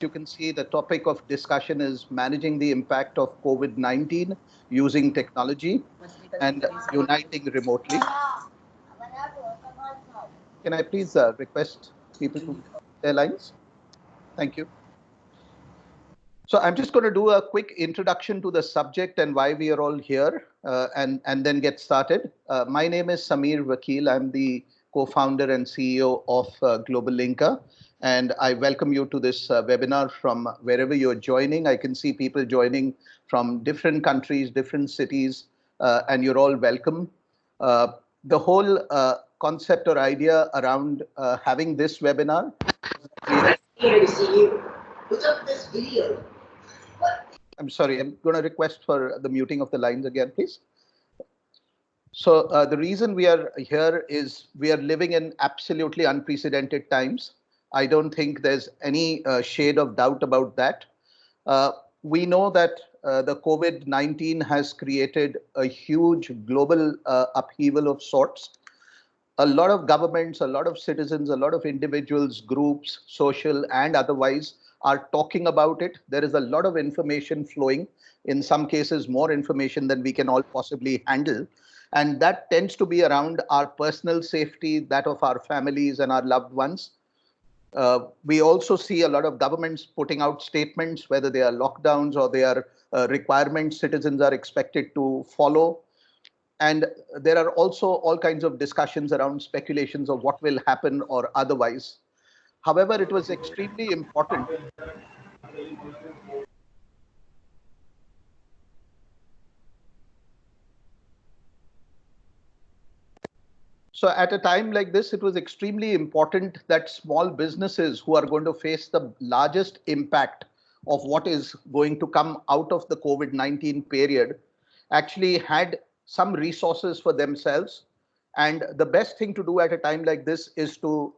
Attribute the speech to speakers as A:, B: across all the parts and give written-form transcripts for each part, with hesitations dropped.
A: You can see the topic of discussion is managing the impact of COVID-19 using technology and uniting remotely. Can I please request people to their lines? Thank you. So I'm just going to do a quick introduction to the subject and why we are all here and then get started. My name is Samir Vakil. I'm the co-founder and CEO of Global Linker. And I welcome you to this webinar from wherever you're joining. I can see people joining from different countries, different cities, and you're all welcome. The whole concept or idea around having this webinar.
B: Here to see you. Put up this video.
A: I'm sorry, I'm going to request for the muting of the lines again, please. So the reason we are here is we are living in absolutely unprecedented times. I don't think there's any shade of doubt about that. We know that the COVID-19 has created a huge global upheaval of sorts. A lot of governments, a lot of citizens, a lot of individuals, groups, social and otherwise are talking about it. There is a lot of information flowing, in some cases more information than we can all possibly handle. And that tends to be around our personal safety, that of our families and our loved ones. We also see a lot of governments putting out statements, whether they are lockdowns or they are requirements citizens are expected to follow. And there are also all kinds of discussions around speculations of what will happen or otherwise. However, it was extremely important. So at a time like this, it was extremely important that small businesses who are going to face the largest impact of what is going to come out of the COVID-19 period actually had some resources for themselves. And the best thing to do at a time like this is to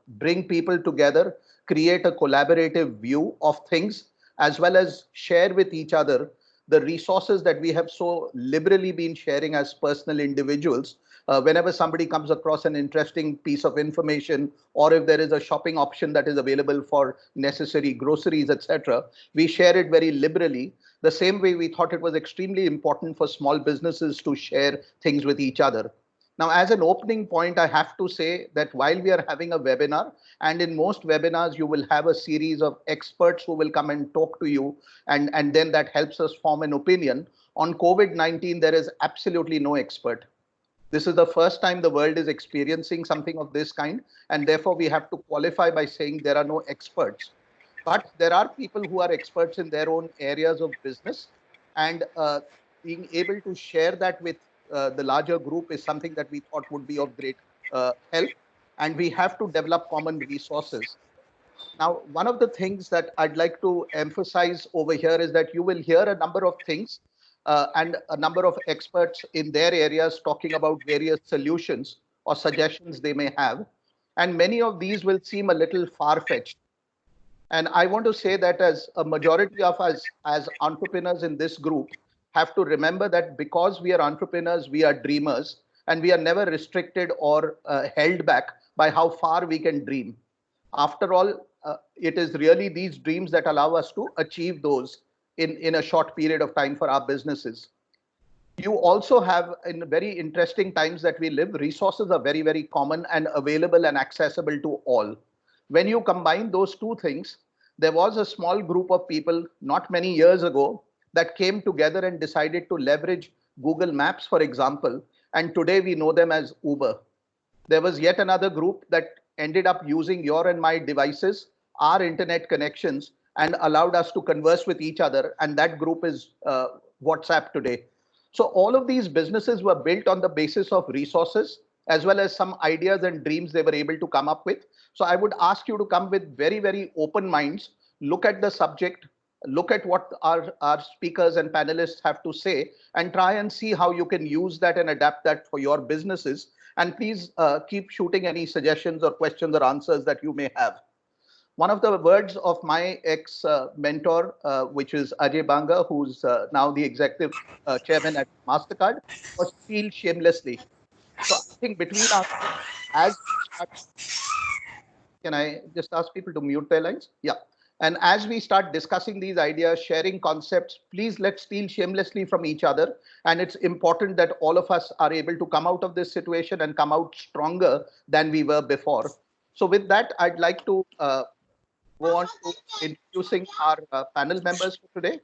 A: bring people together, create a collaborative view of things, as well as share with each other the resources that we have so liberally been sharing as personal individuals. Whenever somebody comes across an interesting piece of information, or if there is a shopping option that is available for necessary groceries, etc., we share it very liberally. The same way we thought it was extremely important for small businesses to share things with each other. Now, as an opening point, I have to say that while we are having a webinar, and in most webinars, you will have a series of experts who will come and talk to you, and then that helps us form an opinion. On COVID-19, there is absolutely no expert. This is the first time the world is experiencing something of this kind, and therefore we have to qualify by saying there are no experts. But there are people who are experts in their own areas of business, and being able to share that with the larger group is something that we thought would be of great help, and we have to develop common resources. Now, one of the things that I'd like to emphasize over here is that you will hear a number of things and a number of experts in their areas talking about various solutions or suggestions they may have. And many of these will seem a little far-fetched. And I want to say that as a majority of us as entrepreneurs in this group have to remember that because we are entrepreneurs, we are dreamers, and we are never restricted or held back by how far we can dream. After all, it is really these dreams that allow us to achieve those in a short period of time for our businesses. You also have, in very interesting times that we live, resources are very, very common and available and accessible to all. When you combine those two things, there was a small group of people not many years ago that came together and decided to leverage Google Maps, for example, and today we know them as Uber. There was yet another group that ended up using your and my devices, our internet connections, and allowed us to converse with each other, and that group is WhatsApp today. So all of these businesses were built on the basis of resources, as well as some ideas and dreams they were able to come up with. So I would ask you to come with very, very open minds, look at the subject, look at what our speakers and panelists have to say, and try and see how you can use that and adapt that for your businesses. And please keep shooting any suggestions or questions or answers that you may have. One of the words of my ex-mentor, which is Ajay Banga, who's now the executive chairman at MasterCard, was feel shamelessly. So I think between us, as can I just ask people to mute their lines? Yeah. And as we start discussing these ideas, sharing concepts, please let's steal shamelessly from each other. And it's important that all of us are able to come out of this situation and come out stronger than we were before. So with that, I'd like to go on to introducing our panel members for today.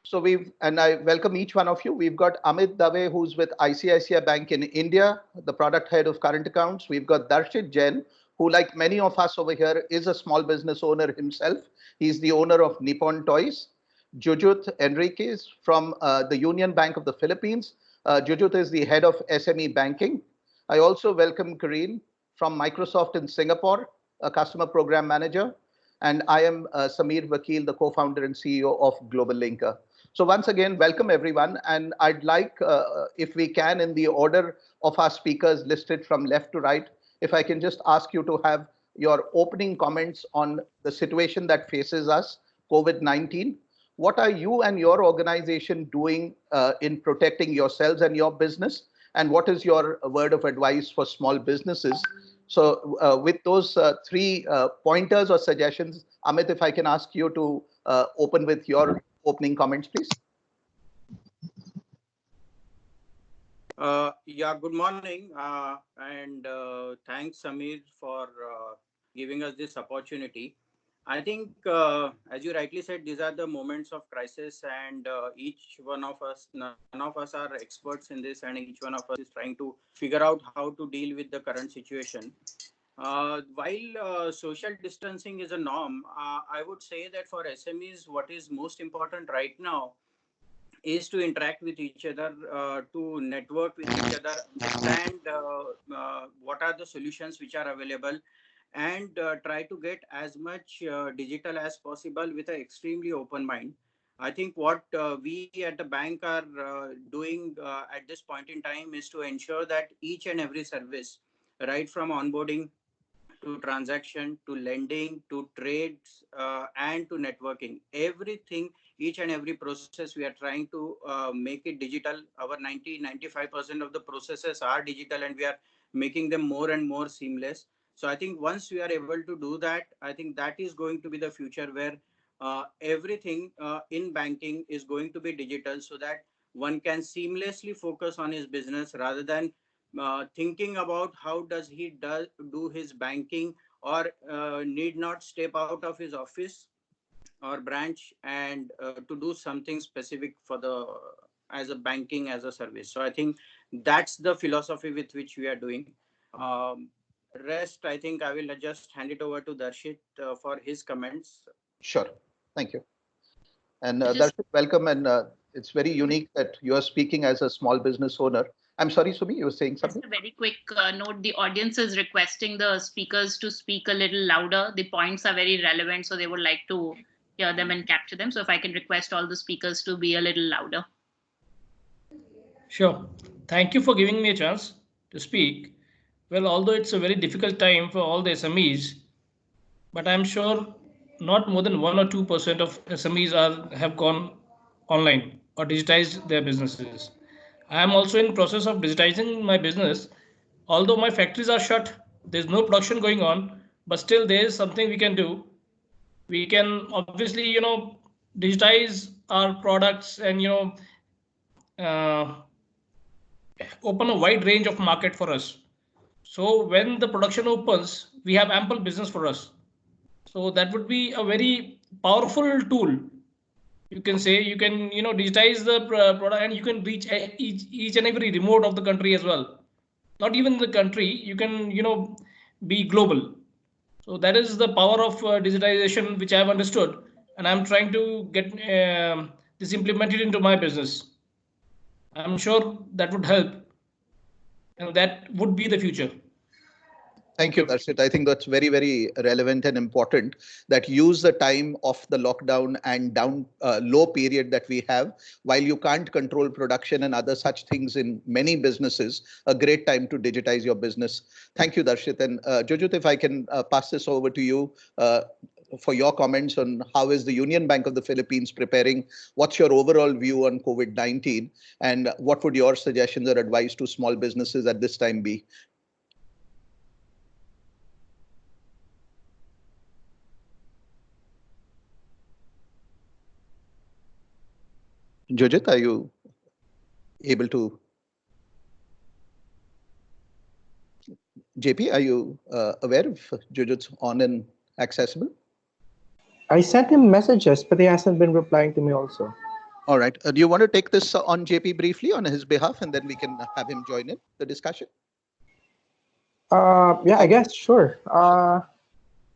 A: So I welcome each one of you. We've got Amit Dave, who's with ICICI Bank in India, the product head of current accounts. We've got Darshit Jain, who, like many of us over here, is a small business owner himself. He's the owner of Nippon Toys. Jujut Enriquez from the Union Bank of the Philippines. Jujut is the head of SME banking. I also welcome Kareen from Microsoft in Singapore, a customer program manager. And I am Sameer Vakil, the co-founder and CEO of Global Linker. So once again, welcome everyone. And I'd like, if we can, in the order of our speakers listed from left to right, if I can just ask you to have your opening comments on the situation that faces us, COVID-19. What are you and your organization doing in protecting yourselves and your business? And what is your word of advice for small businesses? So with those three pointers or suggestions, Amit, if I can ask you to open with your opening comments, please.
C: Yeah, good morning. And thanks, Sameer, for giving us this opportunity. I think, as you rightly said, these are the moments of crisis, and each one of us, none of us are experts in this, and each one of us is trying to figure out how to deal with the current situation. While social distancing is a norm, I would say that for SMEs, what is most important right now is to interact with each other, to network with each other, understand what are the solutions which are available, and try to get as much digital as possible with an extremely open mind. I think what we at the bank are doing at this point in time is to ensure that each and every service, right from onboarding to transaction to lending to trades and to networking, everything, each and every process, we are trying to make it digital. Our 95% of the processes are digital, and we are making them more and more seamless. So I think once we are able to do that, I think that is going to be the future, where everything in banking is going to be digital, so that one can seamlessly focus on his business rather than thinking about how does he do his banking, or need not step out of his office or branch and to do something specific for the as a banking as a service. So I think that's the philosophy with which we are doing. Rest, I think I will just hand it over to Darshit for his comments.
A: Sure, thank you. And Darshit, welcome. And it's very unique that you are speaking as a small business owner. I'm sorry, Sumi, you were saying something?
D: Just a very quick note. The audience is requesting the speakers to speak a little louder. The points are very relevant, so they would like to hear them and capture them. So if I can request all the speakers to be a little louder.
E: Sure. Thank you for giving me a chance to speak. Well, although it's a very difficult time for all the SMEs, but I'm sure not more than 1 or 2% of SMEs have gone online or digitized their businesses. I am also in process of digitizing my business. Although my factories are shut, there's no production going on, but still there is something we can do. We can obviously, digitize our products and, open a wide range of market for us. So when the production opens, we have ample business for us. So that would be a very powerful tool. You can say you can digitize the product, and you can reach each and every remote of the country as well. Not even the country, you can be global. So that is the power of digitization, which I have understood, and I'm trying to get this implemented into my business. I'm sure that would help, and that would be the future.
A: Thank you, Darshit. I think that's very, very relevant and important, that use the time of the lockdown and low period that we have, while you can't control production and other such things in many businesses, a great time to digitize your business. Thank you, Darshit. And Jujut, if I can pass this over to you for your comments on how is the Union Bank of the Philippines preparing, what's your overall view on COVID-19, and what would your suggestions or advice to small businesses at this time be? Jojit, are you able to? JP, are you aware of Jojit's on and accessible?
F: I sent him messages, but he hasn't been replying to me also.
A: All right. Do you want to take this on JP briefly on his behalf, and then we can have him join in the discussion?
F: Yeah, I guess, sure.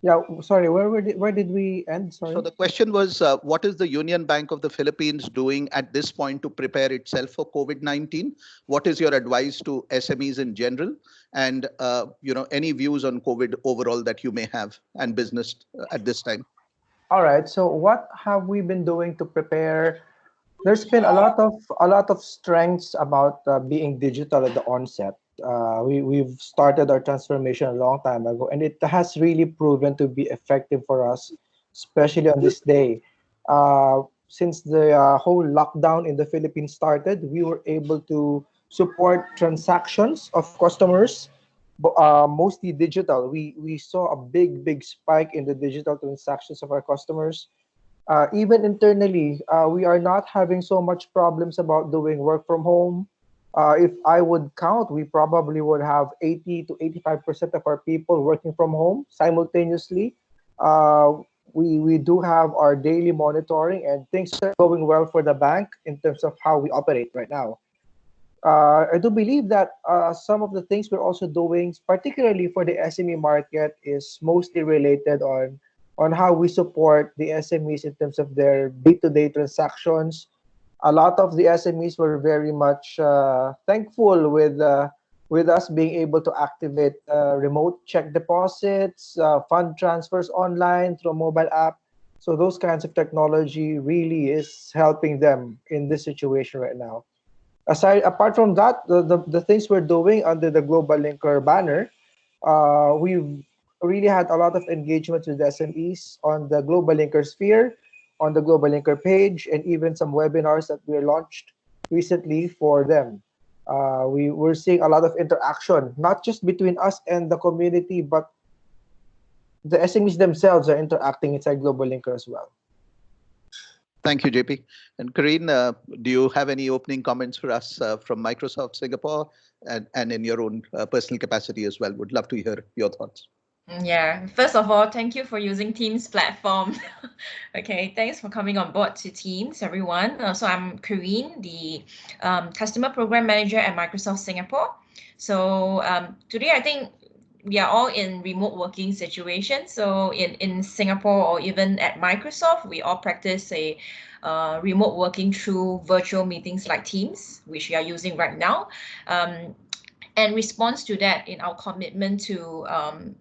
F: Yeah, sorry, where did we end? Sorry.
A: So the question was, what is the Union Bank of the Philippines doing at this point to prepare itself for COVID-19? What is your advice to SMEs in general? And any views on COVID overall that you may have and business at this time?
F: All right. So what have we been doing to prepare? There's been a lot of strengths about being digital at the onset. We've started our transformation a long time ago, and it has really proven to be effective for us, especially on this day. Since the whole lockdown in the Philippines started, we were able to support transactions of customers, mostly digital. We saw a big spike in the digital transactions of our customers. Even internally, we are not having so much problems about doing work from home. If I would count, we probably would have 80 to 85% of our people working from home simultaneously. We do have our daily monitoring, and things are going well for the bank in terms of how we operate right now. I do believe that some of the things we're also doing, particularly for the SME market, is mostly related on how we support the SMEs in terms of their day-to-day transactions. A lot of the SMEs were very much thankful with us being able to activate remote check deposits, fund transfers online through a mobile app. So those kinds of technology really is helping them in this situation right now. Apart from that, the things we're doing under the Global Linker banner, we've really had a lot of engagement with SMEs on the Global Linker sphere, on the Global Linker page, and even some webinars that we launched recently for them. We're seeing a lot of interaction, not just between us and the community, but the SMEs themselves are interacting inside Global Linker as well.
A: Thank you, JP. And Karine, do you have any opening comments for us from Microsoft Singapore and in your own personal capacity as well? Would love to hear your thoughts.
G: Yeah, first of all, thank you for using Teams platform. Okay, thanks for coming on board to Teams, everyone. So I'm Karine, the Customer Program Manager at Microsoft Singapore. So today, I think we are all in remote working situation. So in Singapore or even at Microsoft, we all practice a remote working through virtual meetings like Teams, which we are using right now. And response to that in our commitment to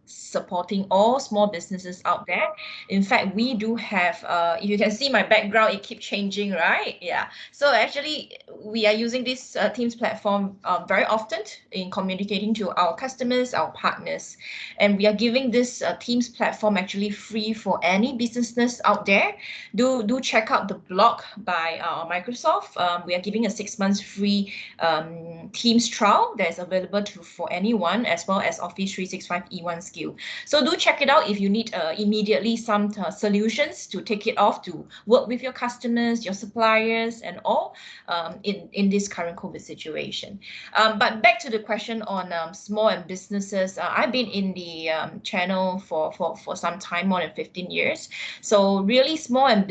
G: supporting all small businesses out there. In fact, we do have, if you can see my background, it keeps changing, right? Yeah. So actually, we are using this Teams platform very often in communicating to our customers, our partners. And we are giving this Teams platform actually free for any businesses out there. Do check out the blog by Microsoft. We are giving a 6 months free Teams trial that is available for anyone, as well as Office 365 E1 skill. So do check it out if you need immediately some solutions to take it off to work with your customers, your suppliers, and all in this current COVID situation. But back to the question on small and businesses. I've been in the channel for some time, more than 15 years. So really small and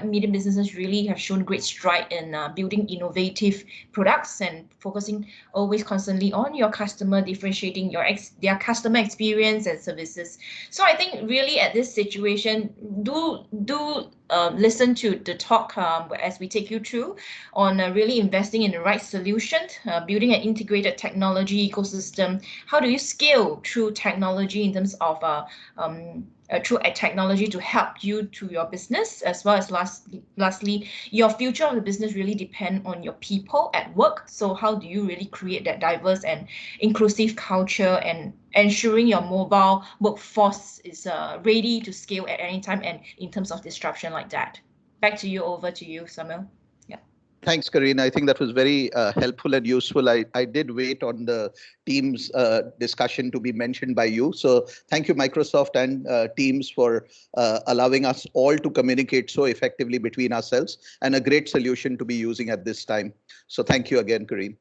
G: medium businesses really have shown great stride in building innovative products and focusing always constantly on your customer, differentiating their customer experience and services. So I think really at this situation, do listen to the talk as we take you through on really investing in the right solution, building an integrated technology ecosystem. How do you scale through technology in terms of through a technology to help you to your business, as well as lastly, your future of the business really depend on your people at work. So how do you really create that diverse and inclusive culture and ensuring your mobile workforce is ready to scale at any time and in terms of disruption like that? Back to you, over to you, Samuel. Yeah.
A: Thanks, Karina. I think that was very helpful and useful. I did wait on the Teams discussion to be mentioned by you. So thank you, Microsoft and Teams, for allowing us all to communicate so effectively between ourselves, and a great solution to be using at this time. So thank you again, Karine.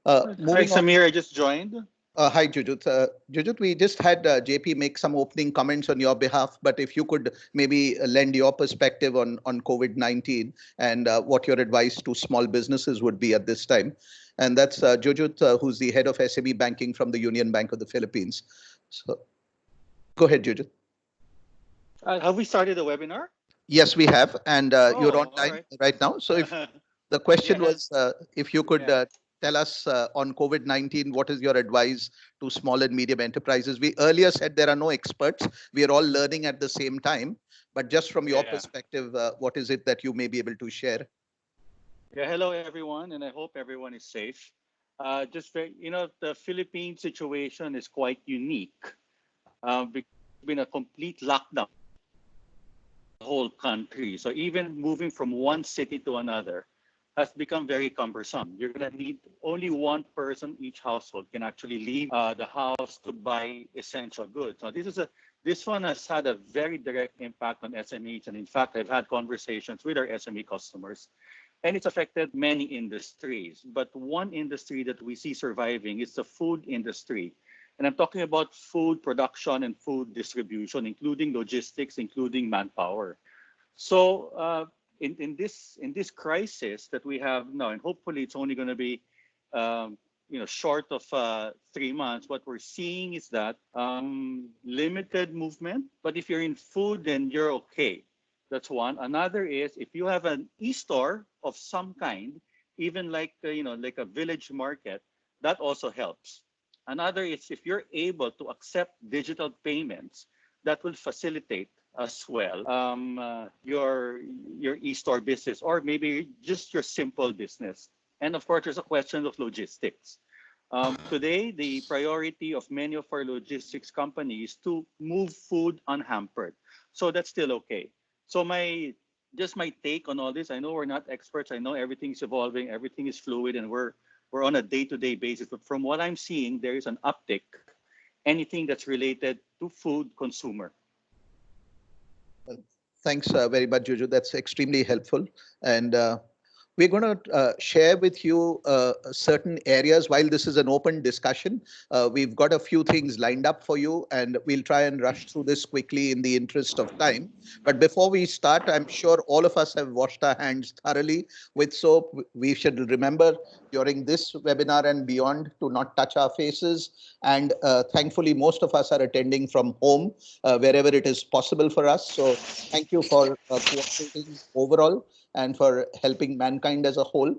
H: Hi,
A: Moving on.
H: Samir, I just joined.
A: Hi, Jujut. Jujut, we just had JP make some opening comments on your behalf, but if you could maybe lend your perspective on COVID-19 and what your advice to small businesses would be at this time. And that's Jujut, who's the head of SME banking from the Union Bank of the Philippines. So go ahead, Jujut.
H: Have we started the webinar?
A: Yes, we have. And you're on time right now. So if the question was, if you could tell us on COVID-19, what is your advice to small and medium enterprises? We earlier said there are no experts. We are all learning at the same time. But just from your perspective, what is it that you may be able to share?
H: Yeah, hello, everyone. And I hope everyone is safe. The Philippine situation is quite unique. It's been a complete lockdown the whole country. So even moving from one city to another has become very cumbersome. You're going to need only one person each household can actually leave the house to buy essential goods. Now, this one has had a very direct impact on SMEs. And in fact, I've had conversations with our SME customers, and it's affected many industries. But one industry that we see surviving is the food industry. And I'm talking about food production and food distribution, including logistics, including manpower. So in this crisis that we have now, and hopefully it's only going to be short of 3 months, what we're seeing is that limited movement. But if you're in food, then you're okay. That's one. Another is if you have an e-store of some kind, even like a village market, that also helps. Another is if you're able to accept digital payments, that will facilitate as well your e-store business, or maybe just your simple business. And of course, there's a question of logistics. Today, the priority of many of our logistics companies to move food unhampered. So that's still okay. So my take on all this, I know we're not experts. I know everything's evolving, everything is fluid, and we're on a day-to-day basis. But from what I'm seeing, there is an uptick, anything that's related to food consumer.
A: Thanks very much, Juju. That's extremely helpful. And we're going to share with you certain areas. While this is an open discussion, we've got a few things lined up for you, and we'll try and rush through this quickly in the interest of time. But before we start, I'm sure all of us have washed our hands thoroughly with soap. We should remember during this webinar and beyond to not touch our faces. And thankfully, most of us are attending from home, wherever it is possible for us. So thank you for cooperating overall, and for helping mankind as a whole,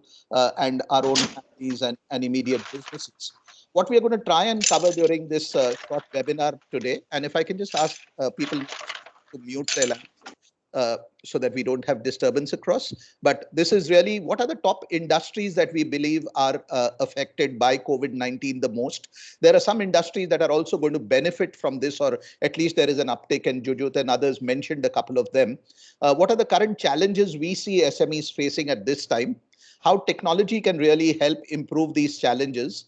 A: and our own families and immediate businesses. What we are going to try and cover during this short webinar today, and if I can just ask people to mute their lines, so that we don't have disturbance across. But this is really, what are the top industries that we believe are affected by COVID-19 the most? There are some industries that are also going to benefit from this, or at least there is an uptick, and Jujut and others mentioned a couple of them. What are the current challenges we see SMEs facing at this time? How technology can really help improve these challenges?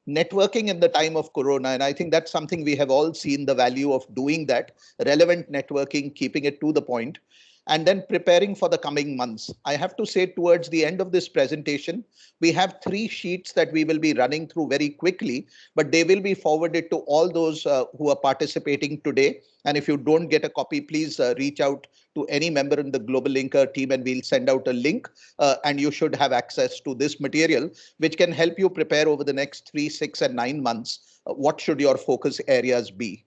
A: Networking in the time of Corona, and I think that's something we have all seen the value of doing that, relevant networking, keeping it to the point, and then preparing for the coming months. I have to say, towards the end of this presentation, we have 3 sheets that we will be running through very quickly, but they will be forwarded to all those who are participating today. And if you don't get a copy, please reach out to any member in the Global Linker team, and we'll send out a link, and you should have access to this material, which can help you prepare over the next 3, 6, and 9 months. What should your focus areas be?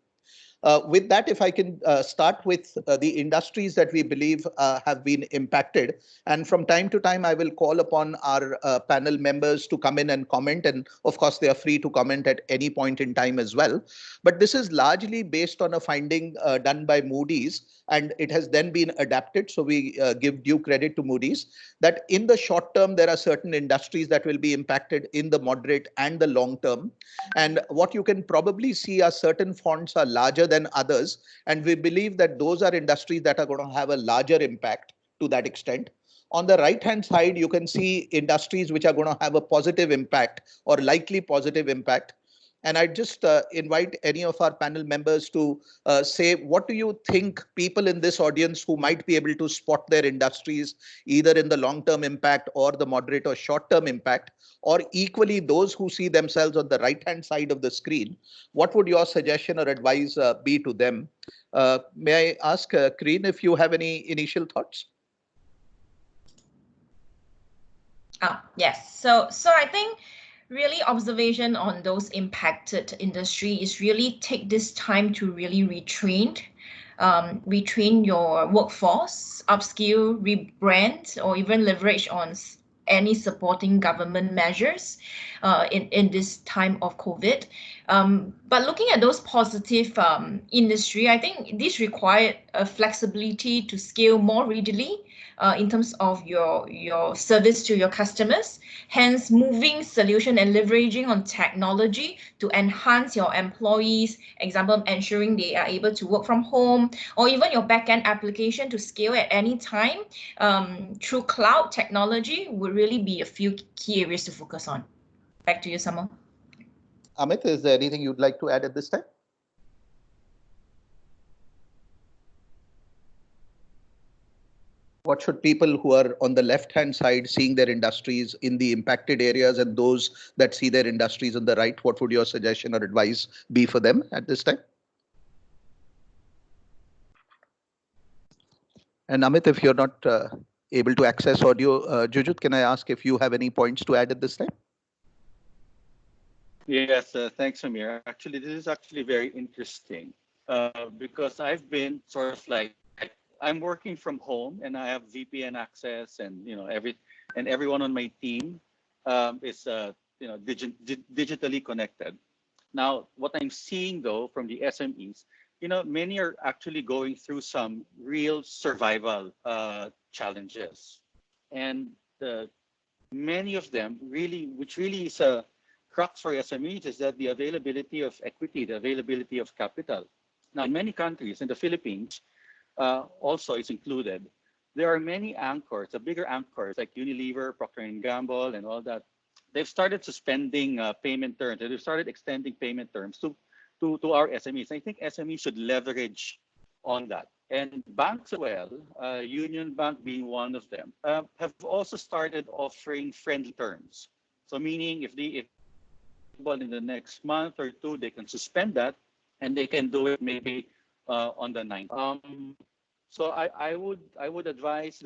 A: With that, if I can start with the industries that we believe have been impacted. And from time to time, I will call upon our panel members to come in and comment. And of course, they are free to comment at any point in time as well. But this is largely based on a finding done by Moody's, and it has then been adapted. So we give due credit to Moody's, that in the short term, there are certain industries that will be impacted in the moderate and the long term. And what you can probably see are certain fonts are larger than others. And we believe that those are industries that are going to have a larger impact to that extent. On the right-hand side, you can see industries which are going to have a positive impact or likely positive impact. And I just invite any of our panel members to say, what do you think people in this audience who might be able to spot their industries, either in the long-term impact or the moderate or short-term impact, or equally those who see themselves on the right-hand side of the screen, what would your suggestion or advice be to them? May I ask, Kareen, if you have any initial thoughts?
G: Yes. So I think really observation on those impacted industry is really take this time to really retrain your workforce, upskill, rebrand, or even leverage on any supporting government measures in this time of COVID. But looking at those positive industry, I think this required a flexibility to scale more readily in terms of your service to your customers, hence moving solution and leveraging on technology to enhance your employees, example, ensuring they are able to work from home, or even your backend application to scale at any time through cloud technology would really be a few key areas to focus on. Back to you, Samo.
A: Amit, is there anything you'd like to add at this time? What should people who are on the left-hand side seeing their industries in the impacted areas and those that see their industries on the right, what would your suggestion or advice be for them at this time? And Amit, if you're not able to access audio, Jujut, can I ask if you have any points to add at this time?
H: Yes, thanks, Amir. Actually, this is actually very interesting because I've been sort of like, I'm working from home and I have VPN access, and everyone on my team is digitally connected. Now, what I'm seeing though from the SMEs, many are actually going through some real survival challenges, and many of them which really is a crux for SMEs, is that the availability of equity, the availability of capital. Now, in many countries, in the Philippines, also is included, there are many anchors, the bigger anchors like Unilever, Procter & Gamble, and all that. They've started suspending payment terms. They've started extending payment terms to our SMEs. I think SMEs should leverage on that. And banks as well, Union Bank being one of them, have also started offering friendly terms. So meaning if in the next month or two, they can suspend that, and they can do it maybe on the 9th. So I would advise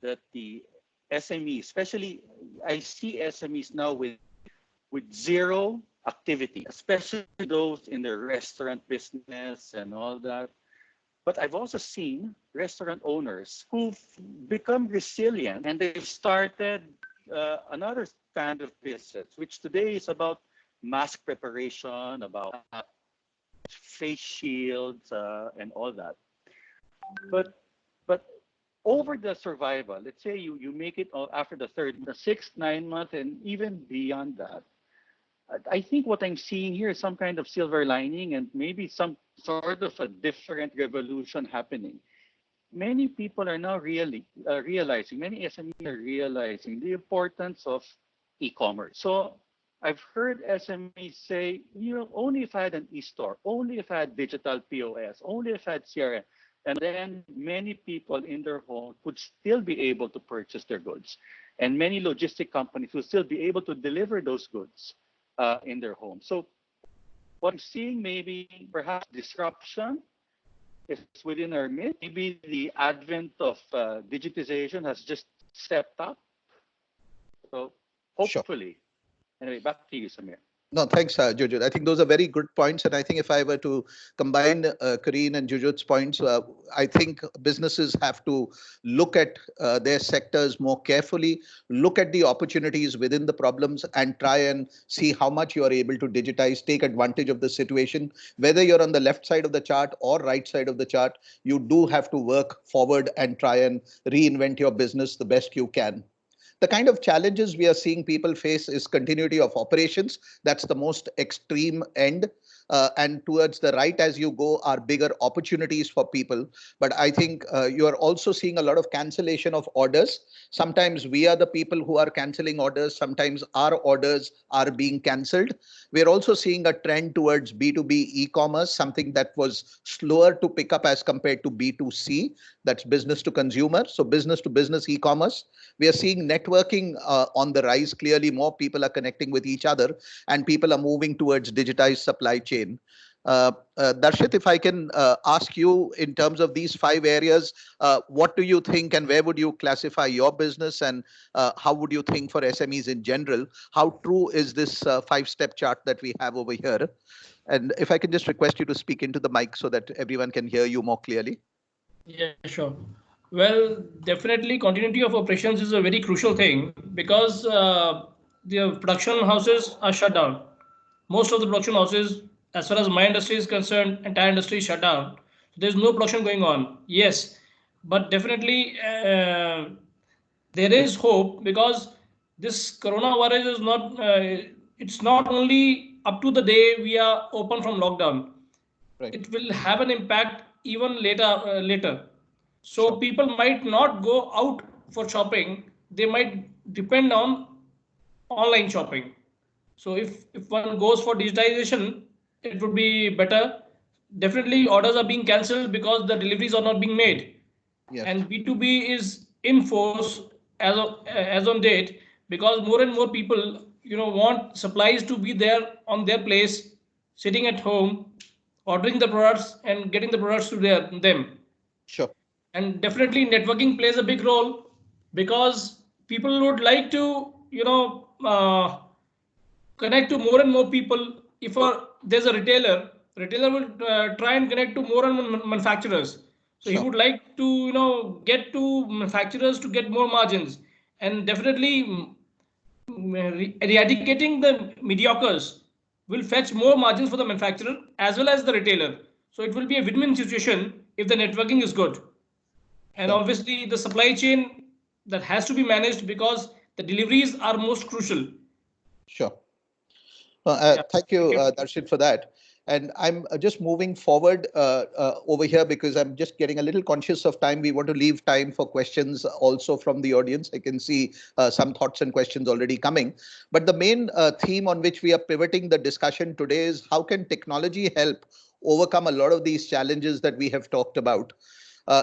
H: that the SMEs, especially I see SMEs now with zero activity, especially those in the restaurant business and all that. But I've also seen restaurant owners who've become resilient, and they've started another kind of business, which today is about mask preparation, about face shields, and all that. But over the survival, let's say you make it after the 3rd, the 6th, 9 month, and even beyond that, I think what I'm seeing here is some kind of silver lining and maybe some sort of a different revolution happening. Many people are now realizing, many SMEs are realizing the importance of e-commerce. So I've heard SMEs say, only if I had an e-store, only if I had digital POS, only if I had CRM, and then many people in their home could still be able to purchase their goods. And many logistic companies will still be able to deliver those goods in their home. So what I'm seeing, maybe perhaps disruption is within our midst. Maybe the advent of digitization has just stepped up. So hopefully. Sure. Anyway, back to you, Samir.
A: No, thanks, Jujut. I think those are very good points. And I think if I were to combine Kareen and Jujut's points, I think businesses have to look at their sectors more carefully, look at the opportunities within the problems, and try and see how much you are able to digitize, take advantage of the situation. Whether you're on the left side of the chart or right side of the chart, you do have to work forward and try and reinvent your business the best you can. The kind of challenges we are seeing people face is continuity of operations. That's the most extreme end. and towards the right as you go are bigger opportunities for people. But I think you are also seeing a lot of cancellation of orders. Sometimes we are the people who are cancelling orders. Sometimes our orders are being cancelled. We're also seeing a trend towards B2B e-commerce, something that was slower to pick up as compared to B2C, that's business to consumer. So business to business e-commerce. We are seeing networking on the rise. Clearly, more people are connecting with each other and people are moving towards digitized supply chain. Darshit, if I can ask you in terms of these 5 areas, what do you think and where would you classify your business, and how would you think for SMEs in general? How true is this 5-step chart that we have over here? And if I can just request you to speak into the mic so that everyone can hear you more clearly.
E: Yeah, sure. Well, definitely continuity of operations is a very crucial thing because the production houses are shut down. Most of the production houses, as far as my industry is concerned, entire industry is shut down. There's no production going on. Yes, but definitely there is hope because this coronavirus is not, it's not only up to the day we are open from lockdown.
A: Right.
E: It will have an impact even later. So
A: Sure.
E: people might not go out for shopping. They might depend on online shopping. So if one goes for digitization, it would be better. Definitely orders are being cancelled because the deliveries are not being made.
A: Yes.
E: And B2B is in force as on date because more and more people want supplies to be there on their place, sitting at home, ordering the products and getting the products to them.
A: Sure.
E: And definitely networking plays a big role because people would like to connect to more and more people. If there's a retailer will try and connect to more and more manufacturers. So he
A: Sure.
E: would like to get to manufacturers to get more margins, and definitely eradicating the mediocres will fetch more margins for the manufacturer as well as the retailer. So it will be a win-win situation if the networking is good. And
A: Sure.
E: obviously the supply chain that has to be managed because the deliveries are most crucial.
A: Sure.
E: Yeah.
A: Thank you,
E: Thank you.
A: Darshit, for that. And I'm just moving forward over here because I'm just getting a little conscious of time. We want to leave time for questions also from the audience. I can see some thoughts and questions already coming. But the main theme on which we are pivoting the discussion today is how can technology help overcome a lot of these challenges that we have talked about?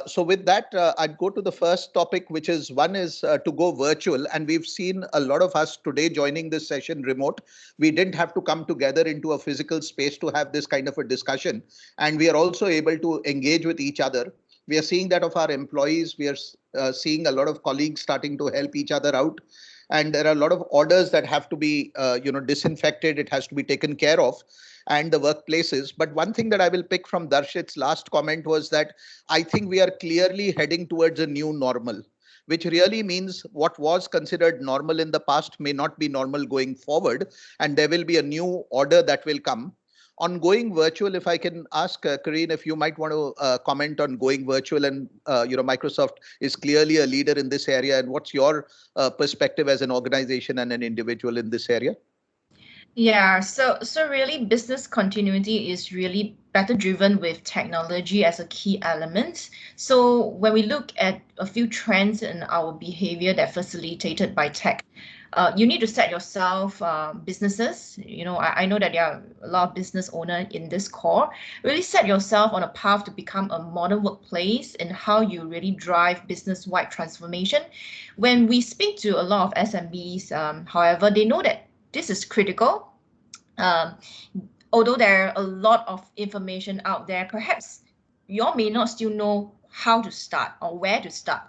A: So with that, I'd go to the first topic, which is one is to go virtual. And we've seen a lot of us today joining this session remote. We didn't have to come together into a physical space to have this kind of a discussion. And we are also able to engage with each other. We are seeing that of our employees. We are seeing a lot of colleagues starting to help each other out. And there are a lot of orders that have to be, disinfected. It has to be taken care of, and the workplaces. But one thing that I will pick from Darshit's last comment was that I think we are clearly heading towards a new normal, which really means what was considered normal in the past may not be normal going forward, and there will be a new order that will come. On going virtual, if I can ask Kareen, if you might want to comment on going virtual, and Microsoft is clearly a leader in this area, and what's your perspective as an organization and an individual in this area?
G: Yeah, so really business continuity is really better driven with technology as a key element. So when we look at a few trends in our behavior that facilitated by tech, you need to set yourself, businesses, I know that there are a lot of business owners in this call, really set yourself on a path to become a modern workplace and how you really drive business-wide transformation. When we speak to a lot of SMEs, however, they know that this is critical. Although there are a lot of information out there, perhaps you all may not still know how to start or where to start.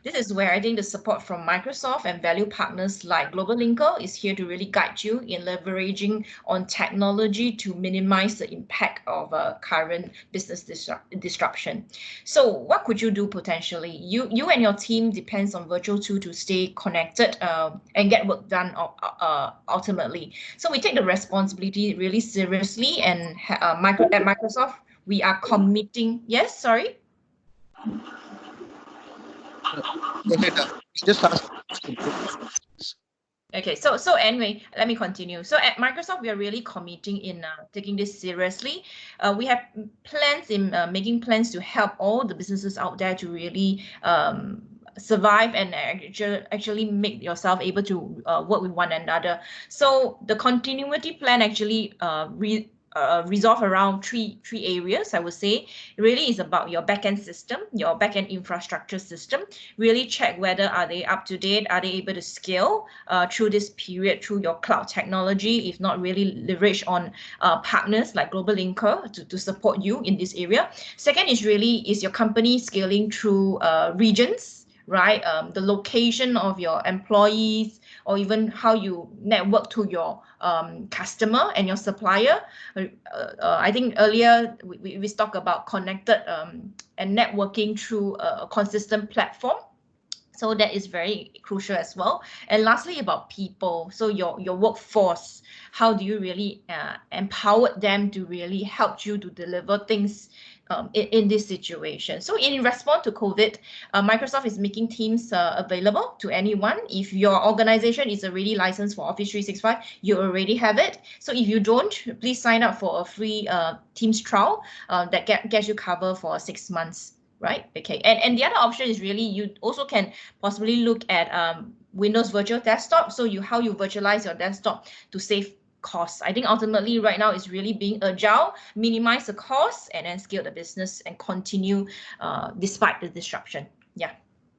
G: This is where I think the support from Microsoft and value partners like Global Linker is here to really guide you in leveraging on technology to minimize the impact of current business disruption. So what could you do potentially? You and your team depends on virtual tool to stay connected and get work done ultimately. So we take the responsibility really seriously, and at Microsoft, we are committing. Yes, sorry?
A: Go ahead. Just ask.
G: Okay, so anyway, let me continue. So at Microsoft, we are really committing in taking this seriously. We have plans in making plans to help all the businesses out there to really survive and actually make yourself able to work with one another. So the continuity plan actually resolve around three areas. I would say really is about your backend system, your backend infrastructure system. Really check whether are they up to date, are they able to scale through this period through your cloud technology. If not, really leverage on partners like Global Linker to support you in this area. Second is really is your company scaling through regions, right? The location of your employees, or even how you network to your customer and your supplier. I think earlier we talked about connected and networking through a consistent platform. So that is very crucial as well. And lastly, about people. So your workforce, how do you really empower them to really help you to deliver things in this situation? So in response to COVID, Microsoft is making Teams available to anyone. If your organization is already licensed for Office 365, you already have it. So if you don't, please sign up for a free Teams trial that gets you cover for 6 months. Right. Okay. And the other option is really you also can possibly look at Windows Virtual Desktop. So how you virtualize your desktop to save costs. I think ultimately right now is really being agile, minimize the costs, and then scale the business and continue despite the disruption. Yeah.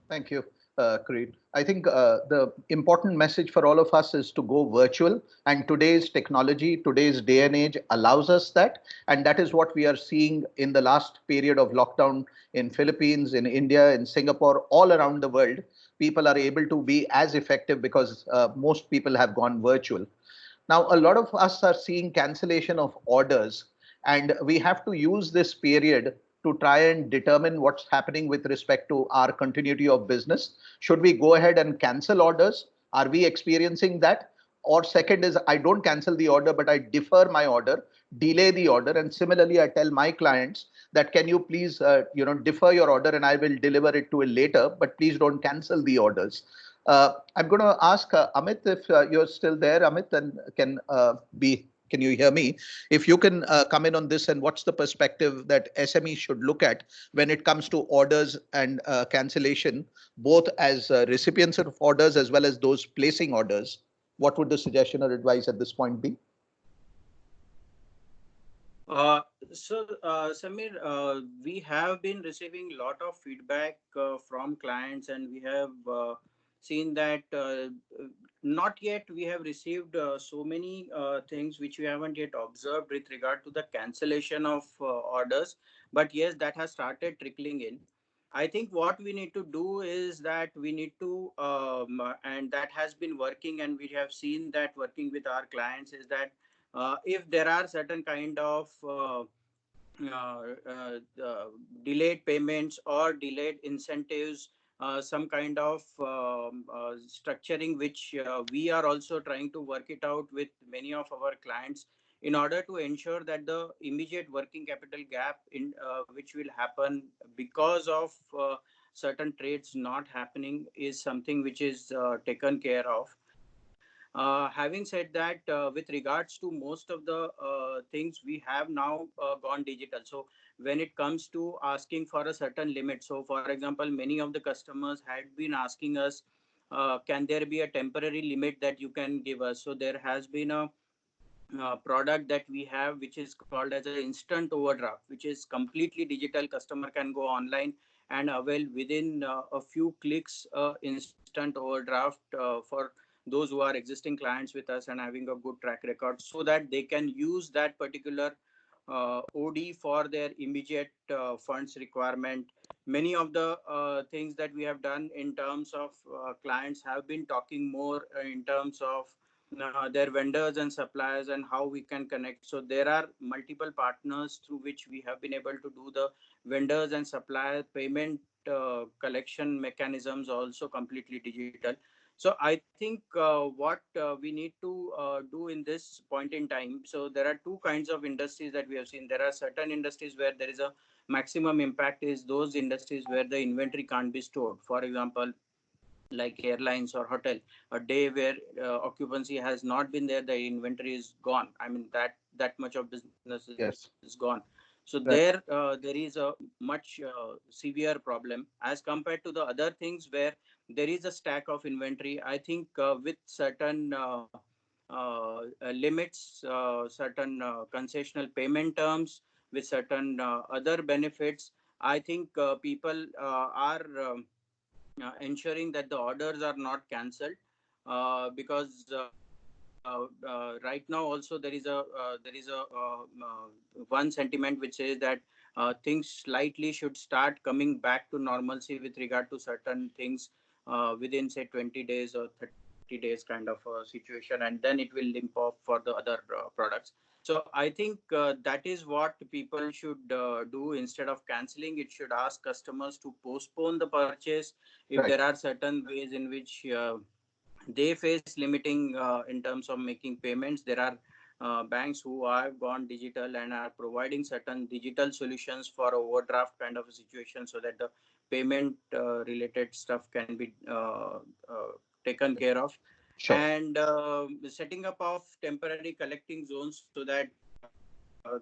A: Thank you, Kareem. I think the important message for all of us is to go virtual. And today's technology, today's day and age allows us that. And that is what we are seeing in the last period of lockdown in Philippines, in India, in Singapore, all around the world. People are able to be as effective because most people have gone virtual. Now, a lot of us are seeing cancellation of orders, and we have to use this period to try and determine what's happening with respect to our continuity of business. Should we go ahead and cancel orders? Are we experiencing that? Or second is, I don't cancel the order, but I defer my order, delay the order. And similarly, I tell my clients that can you please, defer your order and I will deliver it to it later, but please don't cancel the orders. I'm going to ask Amit if you're still there, Amit, and can you hear me? If you can come in on this, and what's the perspective that SME should look at when it comes to orders and cancellation, both as recipients of orders as well as those placing orders? What would the suggestion or advice at this point be?
C: Samir, we have been receiving a lot of feedback from clients, and we have seen that not yet we have received so many things which we haven't yet observed with regard to the cancellation of orders. But yes, that has started trickling in. I think what we need to do is that we need to, and that has been working, and we have seen that working with our clients, is that if there are certain kind of uh, delayed payments or delayed incentives, some kind of structuring, which we are also trying to work it out with many of our clients in order to ensure that the immediate working capital gap in which will happen because of certain trades not happening is something which is taken care of. Having said that, with regards to most of the things, we have now gone digital. So when it comes to asking for a certain limit, so for example, many of the customers had been asking us, can there be a temporary limit that you can give us? So there has been a product that we have which is called as an instant overdraft, which is completely digital. Customer can go online and avail within a few clicks instant overdraft for those who are existing clients with us and having a good track record, so that they can use that particular OD for their immediate funds requirement. Many of the things that we have done in terms of clients have been talking more in terms of their vendors and suppliers and how we can connect. So there are multiple partners through which we have been able to do the vendors and supplier payment collection mechanisms also completely digital. So I think what we need to do in this point in time, so there are two kinds of industries that we have seen. There are certain industries where there is a maximum impact, is those industries where the inventory can't be stored. For example, like airlines or hotel, a day where occupancy has not been there, the inventory is gone. I mean, that much of business is
A: Yes.
C: gone. So
A: Right.
C: there is a much severe problem as compared to the other things where there is a stack of inventory. I think with certain limits, certain concessional payment terms, with certain other benefits, I think people are ensuring that the orders are not cancelled, because right now also there is a one sentiment which says that things slightly should start coming back to normalcy with regard to certain things within say 20 days or 30 days kind of situation, and then it will limp off for the other products. So I think that is what people should do. Instead of canceling, it should ask customers to postpone the purchase if
A: Right.
C: there are certain ways in which they face limiting in terms of making payments. There are banks who have gone digital and are providing certain digital solutions for overdraft kind of a situation, so that the payment related stuff can be taken care of.
A: Sure.
C: And setting up of temporary collecting zones so that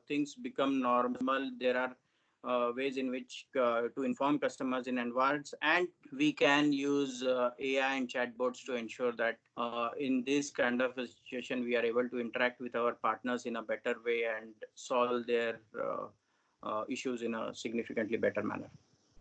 C: things become normal. There are ways in which to inform customers in advance, and we can use AI and chatbots to ensure that in this kind of a situation we are able to interact with our partners in a better way and solve their issues in a significantly better manner.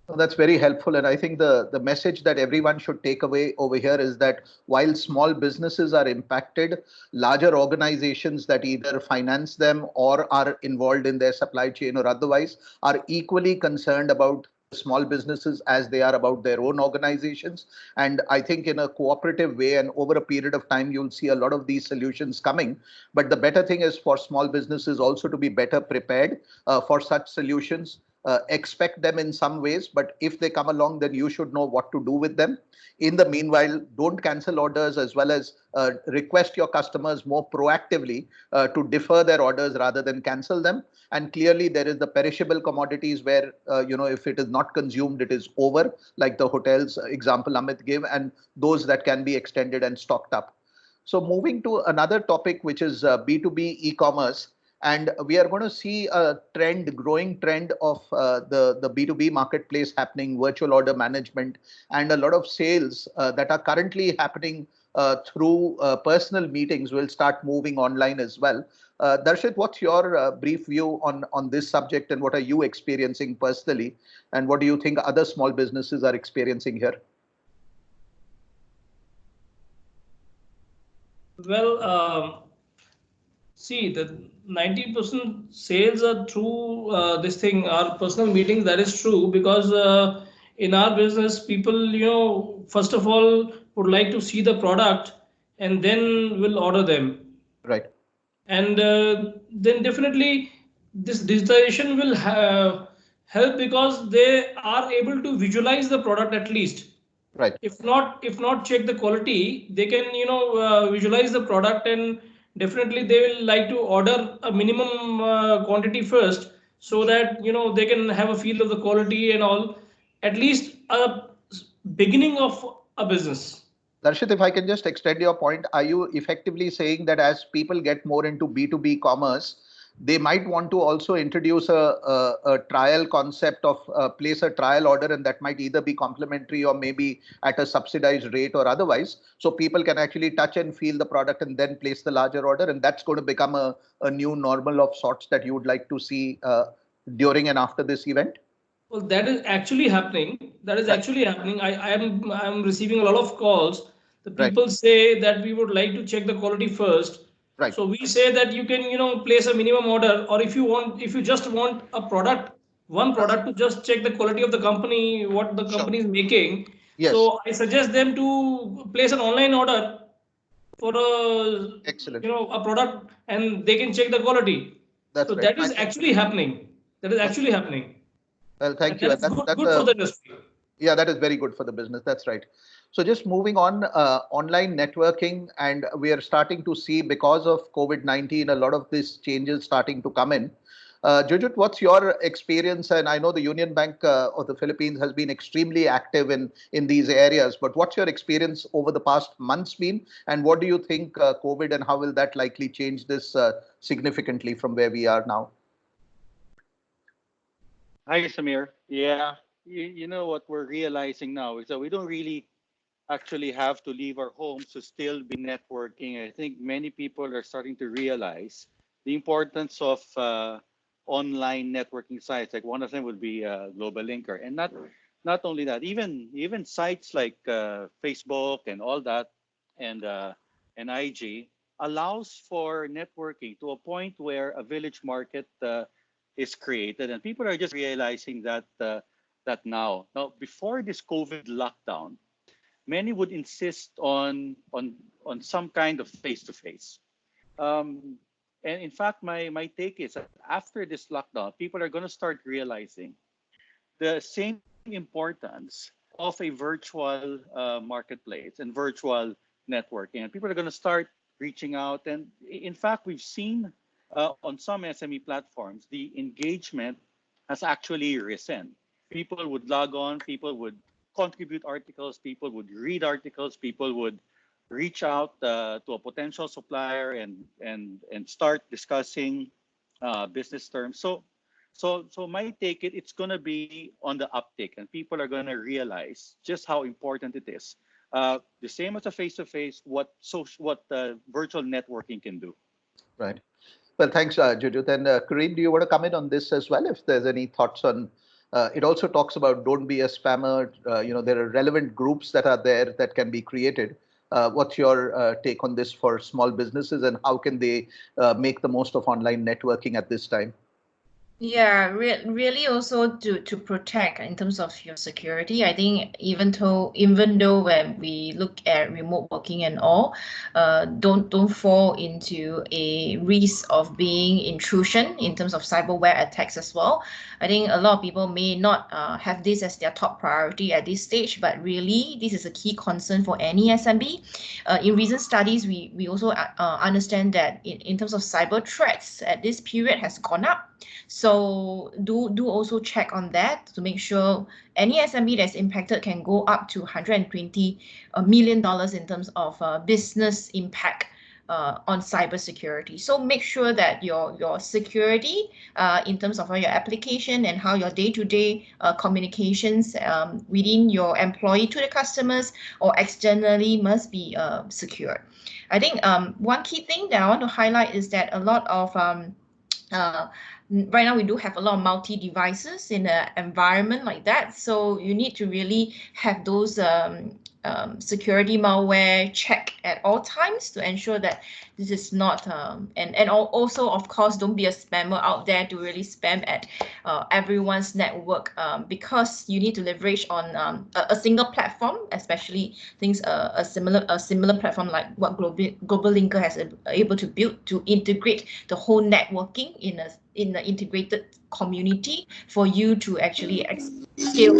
A: No, that's very helpful. And I think the message that everyone should take away over here is that while small businesses are impacted, larger organizations that either finance them or are involved in their supply chain or otherwise are equally concerned about the small businesses as they are about their own organizations. And I think in a cooperative way and over a period of time, you'll see a lot of these solutions coming. But the better thing is for small businesses also to be better prepared for such solutions. Expect them in some ways, but if they come along, then you should know what to do with them. In the meanwhile, don't cancel orders, as well as request your customers more proactively to defer their orders rather than cancel them. And clearly, there is the perishable commodities where, if it is not consumed, it is over, like the hotels example Amit gave, and those that can be extended and stocked up. So moving to another topic, which is B2B e-commerce. And we are going to see a growing trend of the B2B marketplace happening, virtual order management, and a lot of sales that are currently happening through personal meetings will start moving online as well. Darshit, what's your brief view on this subject, and what are you experiencing personally? And what do you think other small businesses are experiencing here?
E: Well, see, the 90% sales are through this thing, our personal meetings. That is true, because in our business, people, first of all, would like to see the product and then will order them.
A: Right.
E: And then definitely this digitization will help, because they are able to visualize the product at least.
A: Right.
E: If not check the quality, they can visualize the product, and definitely they will like to order a minimum quantity first, so that they can have a feel of the quality and all, at least a beginning of a business.
A: Darshit, if I can just extend your point, are you effectively saying that as people get more into B2B commerce, they might want to also introduce a trial concept of place a trial order, and that might either be complimentary or maybe at a subsidized rate or otherwise, so people can actually touch and feel the product and then place the larger order, and that's going to become a new normal of sorts that you would like to see during and after this event?
E: Well, that is actually happening. That is
A: Right.
E: actually happening. I'm receiving a lot of calls. The
A: Right.
E: people say that we would like to check the quality first.
A: Right.
E: So we say that you can, place a minimum order, or if you just want a product, one product, to just check the quality of the company, what the
A: Sure.
E: company is making.
A: Yes.
E: So I suggest them to place an online order for
A: Excellent.
E: a product, and they can check the quality.
A: That's
E: So
A: right.
E: that is actually happening. That is actually happening.
A: Well,
E: And
A: thank you.
E: that
A: And
E: is
A: that's
E: good for the industry.
A: yeah, that is very good for the business. That's right. So just moving on, online networking, and we are starting to see, because of COVID-19, a lot of these changes starting to come in. Jujut, what's your experience? And I know the Union Bank of the Philippines has been extremely active in these areas, but what's your experience over the past months been? And what do you think COVID and how will that likely change this significantly from where we are now?
H: Hi, Samir. Yeah, you know what we're realizing now is that we don't really actually have to leave our homes to still be networking. I think many people are starting to realize the importance of online networking sites. Like one of them would be Global Linker, and not only that, even sites like Facebook and all that, and IG allows for networking to a point where a village market is created, and people are just realizing that now. Now, before this COVID lockdown, many would insist on some kind of face to face. And in fact, my take is that after this lockdown, people are going to start realizing the same importance of a virtual marketplace and virtual networking. And people are going to start reaching out. And in fact, we've seen on some SME platforms, the engagement has actually risen. People would log on, people would contribute articles, people would read articles, people would reach out to a potential supplier and start discussing business terms. So my take it's going to be on the uptick, and people are going to realize just how important it is. The same as a face-to-face, what virtual networking can do.
A: Right. Well, thanks, Jujut. And Kareem, do you want to comment on this as well? If there's any thoughts on, it also talks about don't be a spammer. There are relevant groups that are there that can be created. What's your take on this for small businesses, and how can they make the most of online networking at this time?
G: Yeah, really also to protect in terms of your security. I think even though when we look at remote working and all, don't fall into a risk of being intrusion in terms of cyberware attacks as well. I think a lot of people may not have this as their top priority at this stage, but really this is a key concern for any SMB. In recent studies, we also understand that in terms of cyber threats at this period has gone up. So do also check on that to make sure any SME that's impacted can go up to $120 million in terms of business impact on cybersecurity. So make sure that your security in terms of your application and how your day-to-day communications within your employee to the customers or externally must be secure. I think one key thing that I want to highlight is that a lot of right now we do have a lot of multi-devices in an environment like that, so you need to really have those security malware check at all times to ensure that this is not and also of course don't be a spammer out there to really spam at everyone's network, because you need to leverage on a single platform, especially things a similar platform like what Global Linker has able to build to integrate the whole networking in an integrated community for you to actually scale.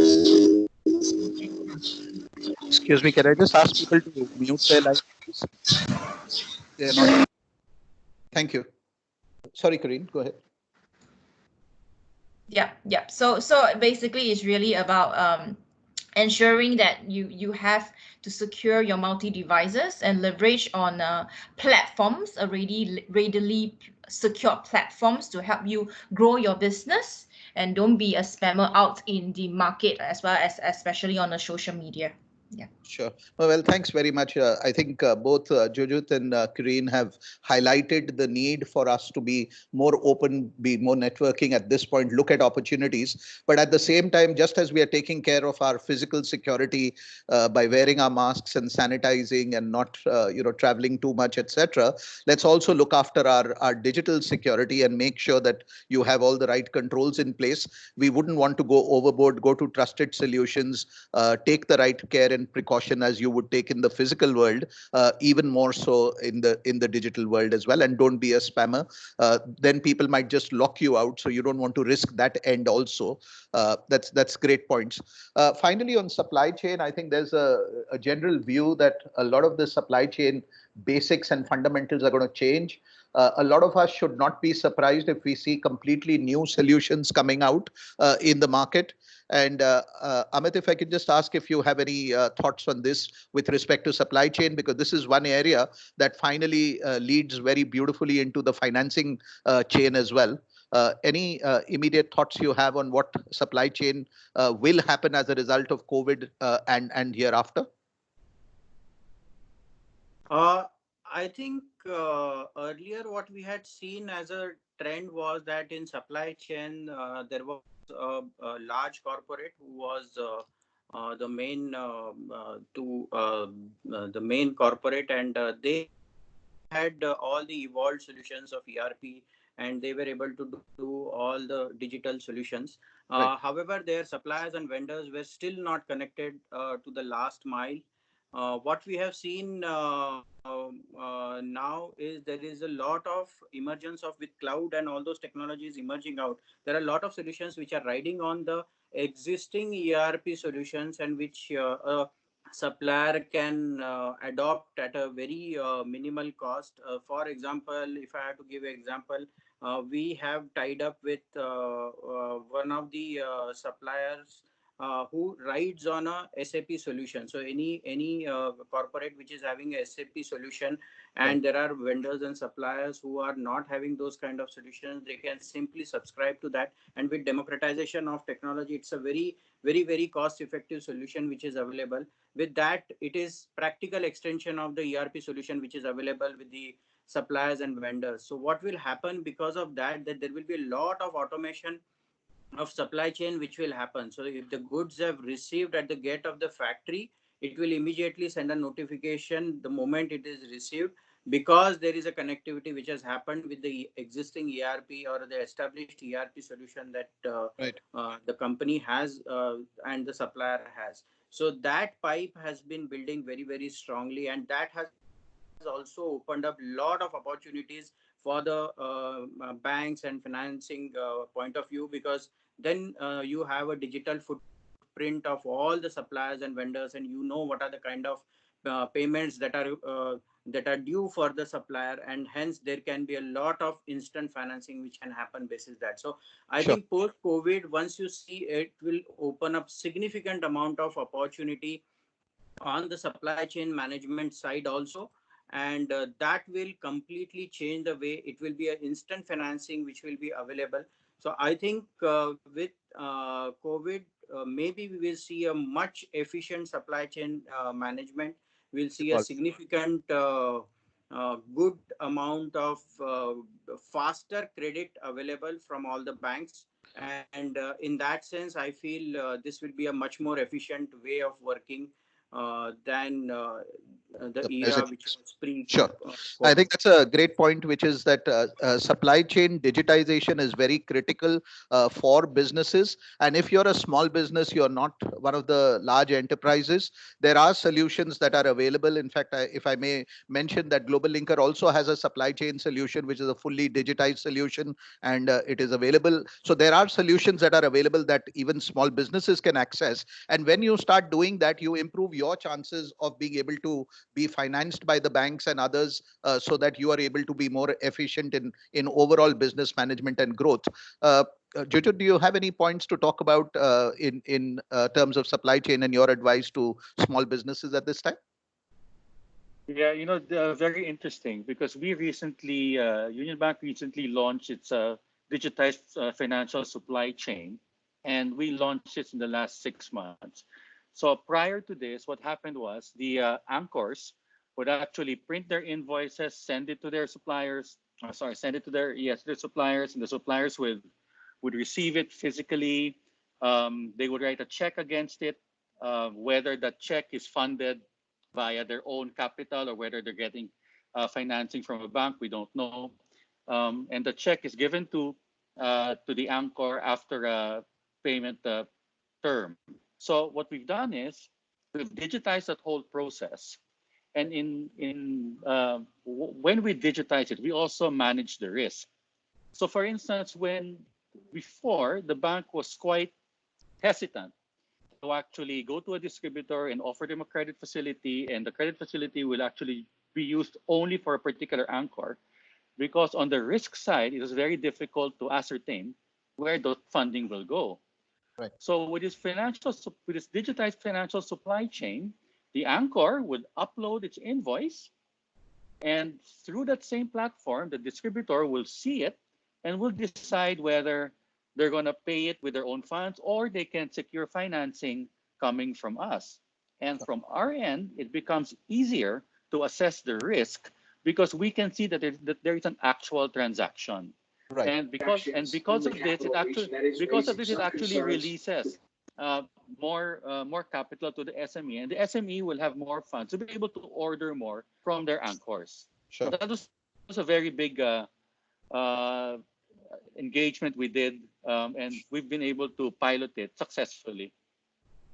A: Excuse me, can I just ask people to mute their line, please? They're not. Thank you. Sorry, Kareem, go ahead.
G: Yeah. So basically, it's really about ensuring that you have to secure your multi-devices and leverage on platforms, already readily secure platforms to help you grow your business, and don't be a spammer out in the market as well as especially on the social media. Yeah.
A: Sure. Well, thanks very much. I think both Jujut and Kareen have highlighted the need for us to be more open, be more networking at this point, look at opportunities. But at the same time, just as we are taking care of our physical security by wearing our masks and sanitizing and not traveling too much, etc., let's also look after our digital security and make sure that you have all the right controls in place. We wouldn't want to go overboard, go to trusted solutions, take the right care and precaution as you would take in the physical world, even more so in the digital world as well. And don't be a spammer. Then people might just lock you out, so you don't want to risk that end also. That's great points. Finally, on supply chain, I think there's a general view that a lot of the supply chain basics and fundamentals are going to change. a lot of us should not be surprised if we see completely new solutions coming out in the market. And Amit, if I could just ask if you have any thoughts on this with respect to supply chain, because this is one area that finally leads very beautifully into the financing chain as well. Any immediate thoughts you have on what supply chain will happen as a result of COVID and hereafter?
C: I think earlier what we had seen as a trend was that in supply chain there was a large corporate who was the main the main corporate, and they had all the evolved solutions of ERP, and they were able to do all the digital solutions.
A: Right.
C: However, their suppliers and vendors were still not connected to the last mile. What we have seen now is there is a lot of emergence of with cloud and all those technologies emerging out. There are a lot of solutions which are riding on the existing ERP solutions, and which supplier can adopt at a very minimal cost. For example, if I have to give an example, we have tied up with one of the suppliers who rides on a SAP solution. So any corporate which is having a SAP solution, and there are vendors and suppliers who are not having those kind of solutions, they can simply subscribe to that. And with democratization of technology, it's a very cost effective solution which is available. With that, it is practical extension of the ERP solution which is available with the suppliers and vendors. So what will happen because of that there will be a lot of automation of supply chain which will happen. So if the goods have received at the gate of the factory, it will immediately send a notification the moment it is received, because there is a connectivity which has happened with the existing ERP or the established ERP solution that the company has and the supplier has. So that pipe has been building very strongly, and that has also opened up a lot of opportunities for the banks and financing point of view, because then you have a digital footprint of all the suppliers and vendors, and you know what are the kind of payments that are due for the supplier, and hence there can be a lot of instant financing which can happen basis that. So I think post COVID, once you see, it will open up significant amount of opportunity on the supply chain management side also, and that will completely change the way it will be an instant financing which will be available. So I think with COVID, maybe we will see a much efficient supply chain management. We'll see a significant good amount of faster credit available from all the banks, and in that sense I feel this will be a much more efficient way of working than the era which was pre.
A: Sure. I think that's a great point, which is that supply chain digitization is very critical for businesses. And if you're a small business, you're not one of the large enterprises, there are solutions that are available. In fact, if I may mention that Global Linker also has a supply chain solution, which is a fully digitized solution, and it is available. So there are solutions that are available that even small businesses can access. And when you start doing that, you improve your chances of being able to be financed by the banks and others, so that you are able to be more efficient in overall business management and growth. Jojo, do you have any points to talk about in terms of supply chain and your advice to small businesses at this time?
H: Yeah, very interesting, because we recently, Union Bank recently launched its digitized financial supply chain, and we launched it in the last 6 months. So prior to this, what happened was the anchors would actually print their invoices, send it to their suppliers, send it to their suppliers, and the suppliers would receive it physically. They would write a check against it, whether that check is funded via their own capital or whether they're getting financing from a bank, we don't know. And the check is given to the anchor after a payment term. So what we've done is we've digitized that whole process, and when we digitize it, we also manage the risk. So for instance, when before the bank was quite hesitant to actually go to a distributor and offer them a credit facility, and the credit facility will actually be used only for a particular anchor. because on the risk side, it is very difficult to ascertain where the funding will go.
A: Right.
H: So with this digitized financial supply chain, the anchor would upload its invoice, and through that same platform, the distributor will see it and will decide whether they're going to pay it with their own funds or they can secure financing coming from us. And from our end, it becomes easier to assess the risk because we can see that there is an actual transaction.
A: Right.
H: And because of this, it actually releases more capital to the SME, and the SME will have more funds to be able to order more from their anchors.
A: Sure.
H: So that was a very big engagement we did, and we've been able to pilot it successfully.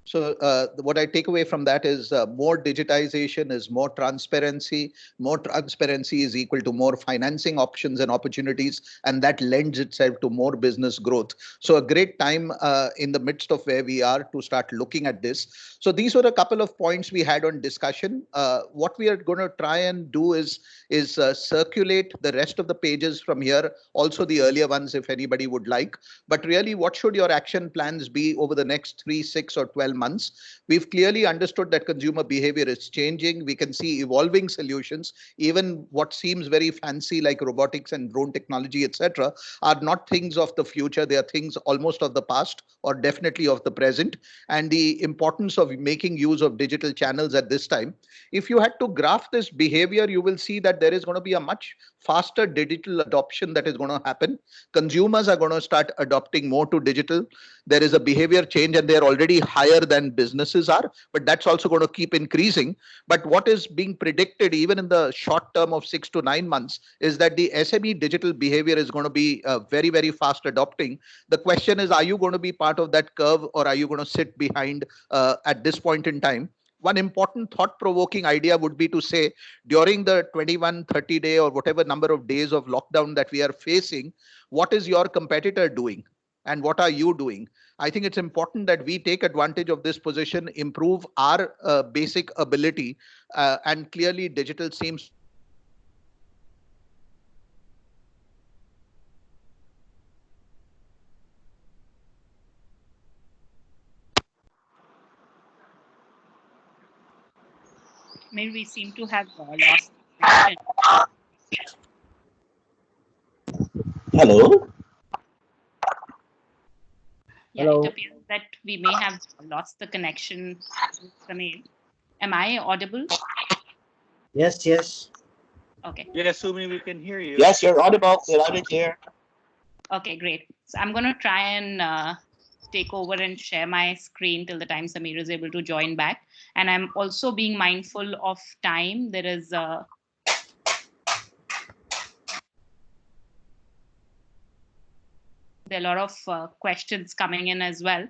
A: So what I take away from that is more digitization is more transparency. More transparency is equal to more financing options and opportunities, and that lends itself to more business growth. So a great time in the midst of where we are to start looking at this. So these were a couple of points we had on discussion. What we are going to try and do is circulate the rest of the pages from here, also the earlier ones if anybody would like. But really, what should your action plans be over the next 3, 6, or 12 months? We've clearly understood that consumer behavior is changing. We can see evolving solutions. Even what seems very fancy like robotics and drone technology, etc., are not things of the future. They are things almost of the past or definitely of the present. And the importance of making use of digital channels at this time. If you had to graph this behavior, you will see that there is going to be a much faster digital adoption that is going to happen. Consumers are going to start adopting more to digital. There is a behavior change, and they're already higher than businesses are, but that's also going to keep increasing. But what is being predicted even in the short term of 6 to 9 months is that the SME digital behavior is going to be very, very fast adopting. The question is, are you going to be part of that curve, or are you going to sit behind at this point in time? One important thought-provoking idea would be to say, during the 21, 30-day or whatever number of days of lockdown that we are facing, what is your competitor doing? And what are you doing? I think it's important that we take advantage of this position, improve our basic ability, and clearly digital seems
D: Maybe we seem to have lost connection.
I: Hello?
D: Yeah,
F: Hello.
D: it appears that we may have lost the connection with Sameer. Am I audible?
I: Yes, yes.
D: Okay.
H: Yes, Sumi, we can hear you.
I: Yes, you're audible. You're loud and clear.
D: Okay, great. So I'm going to try and take over and share my screen till the time Sameer is able to join back. And I'm also being mindful of time. There is there are a lot of questions coming in as well.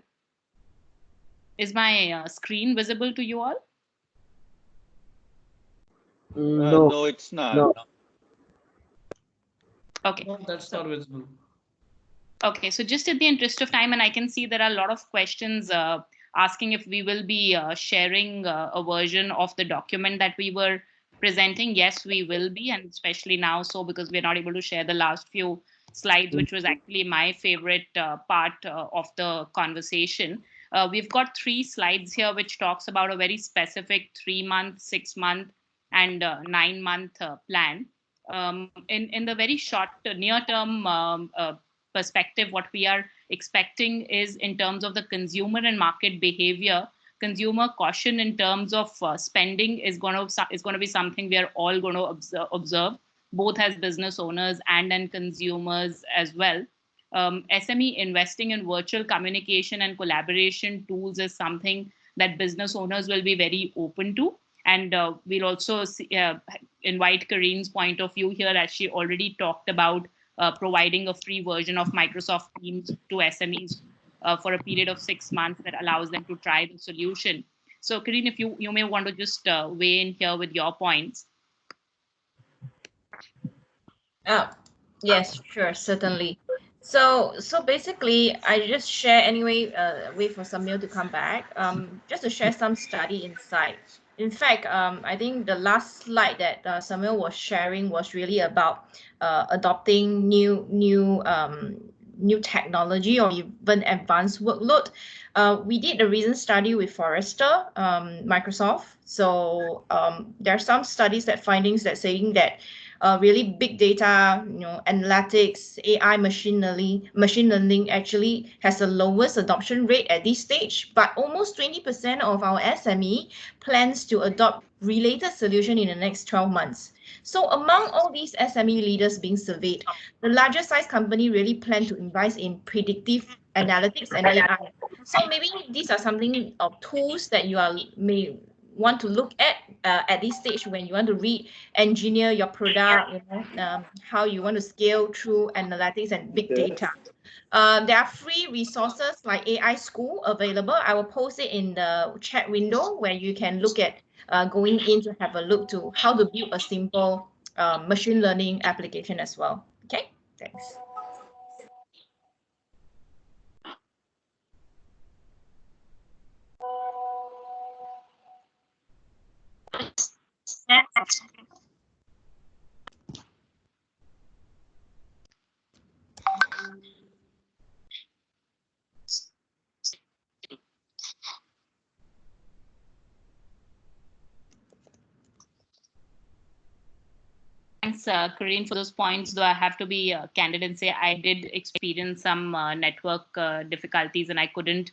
D: Is my screen visible to you all?
F: No.
H: No, it's not.
F: No.
D: Okay.
E: No, that's not visible.
D: Okay, so just in the interest of time, and I can see there are a lot of questions asking if we will be sharing a version of the document that we were presenting. Yes, we will be, and especially now so because we're not able to share the last few slides, which was actually my favorite part of the conversation. We've got 3 slides here, which talks about a very specific 3-month, 6-month, and 9-month plan. In the very short, near-term perspective, what we are expecting is in terms of the consumer and market behavior, consumer caution in terms of spending is going to be something we are all going to observe, both as business owners and consumers as well. SME investing in virtual communication and collaboration tools is something that business owners will be very open to. And we'll also invite Kareen's point of view here, as she already talked about providing a free version of Microsoft Teams to SMEs for a period of 6 months that allows them to try the solution. So Kareen, if you may want to just weigh in here with your points.
G: Yes, sure, certainly. So basically, I just share anyway. Wait for Samuel to come back. Just to share some study insight. In fact, I think the last slide that Samuel was sharing was really about adopting new technology or even advanced workload. We did a recent study with Forrester, Microsoft. So there are some studies that findings that saying that really big data, analytics, AI, machine learning actually has the lowest adoption rate at this stage. But almost 20% of our SME plans to adopt related solution in the next 12 months. So among all these SME leaders being surveyed, the larger size company really plan to invest in predictive analytics and AI. So maybe these are something of tools that you may want to look at this stage when you want to re-engineer your product, how you want to scale through analytics and big data. There are free resources like AI School available. I will post it in the chat window where you can look at going in to have a look to how to build a simple machine learning application as well. Okay, thanks.
D: Thanks, Corinne, for those points. Though I have to be candid and say I did experience some network difficulties and I couldn't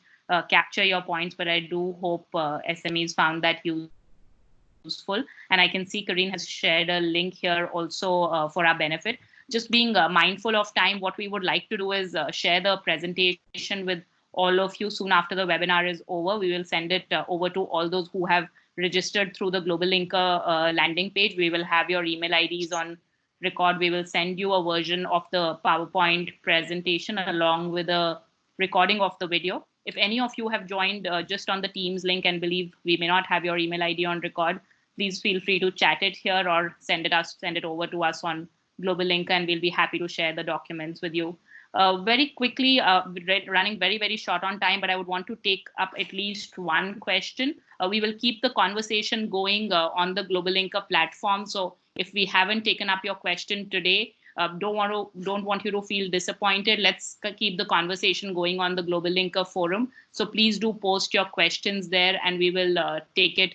D: capture your points, but I do hope SMEs found that useful. And I can see Corinne has shared a link here also for our benefit. Just being mindful of time, what we would like to do is share the presentation with all of you soon after the webinar is over. We will send it over to all those who have registered through the Global Linker landing page. We will have your email IDs on record. We will send you a version of the PowerPoint presentation along with a recording of the video. If any of you have joined just on the Teams link and believe we may not have your email ID on record, please feel free to chat it here or send it over to us on Global Linker, and we'll be happy to share the documents with you. Very quickly, running very, very short on time, but I would want to take up at least one question. We will keep the conversation going on the Global Linker platform. So if we haven't taken up your question today, don't want you to feel disappointed. Let's keep the conversation going on the Global Linker forum. So please do post your questions there, and we will take it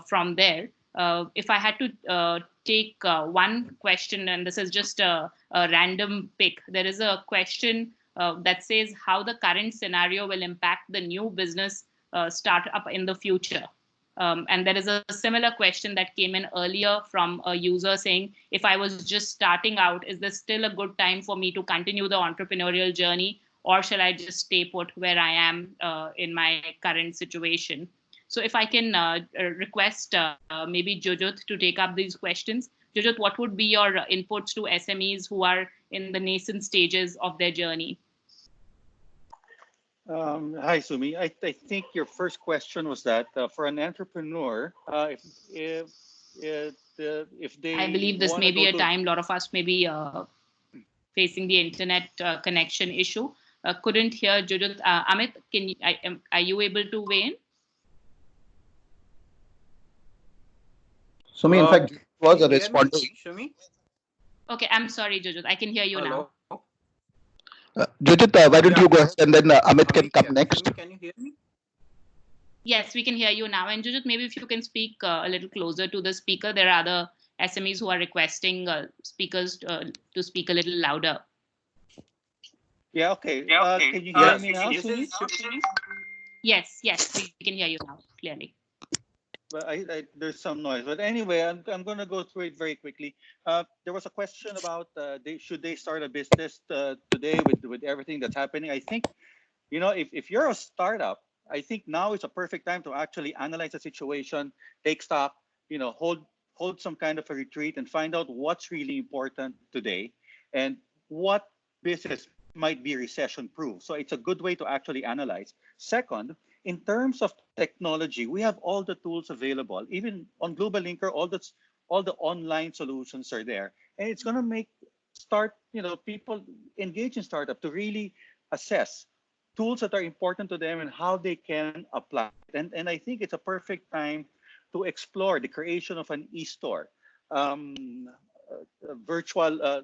D: from there. If I had to take one question, and this is just a random pick, there is a question that says how the current scenario will impact the new business startup in the future. And there is a similar question that came in earlier from a user saying, if I was just starting out, is this still a good time for me to continue the entrepreneurial journey, or shall I just stay put where I am in my current situation? So if I can request maybe Jojot to take up these questions. Jojot, what would be your inputs to SMEs who are in the nascent stages of their journey?
H: Hi, Sumi. I think your first question was that for an entrepreneur, if they
D: I believe this may be a time a lot of us may be facing the internet connection issue. Couldn't hear Jojot. Amit, are you able to weigh in?
A: Sumi, in fact, was a response.
D: Okay, I'm sorry, Jojot. I can hear you now.
A: Jojot, why don't you go ahead and then Amit can come next?
C: Can you hear me?
D: Yes, we can hear you now. And Jojot, maybe if you can speak a little closer to the speaker. There are other SMEs who are requesting speakers to speak a little louder.
H: Yeah, okay. Can you hear me now, Sumi?
D: Yes, we can hear you now clearly.
H: But there's some noise. But anyway, I'm going to go through it very quickly. There was a question about should they start a business today with everything that's happening. I think, if you're a startup, I think now is a perfect time to actually analyze the situation, take stock, hold some kind of a retreat and find out what's really important today and what business might be recession proof. So it's a good way to actually analyze. Second, in terms of technology, we have all the tools available. Even on Global Linker, all the online solutions are there. And it's going to make start, people engage in startup to really assess tools that are important to them and how they can apply. And I think it's a perfect time to explore the creation of an e-store, virtual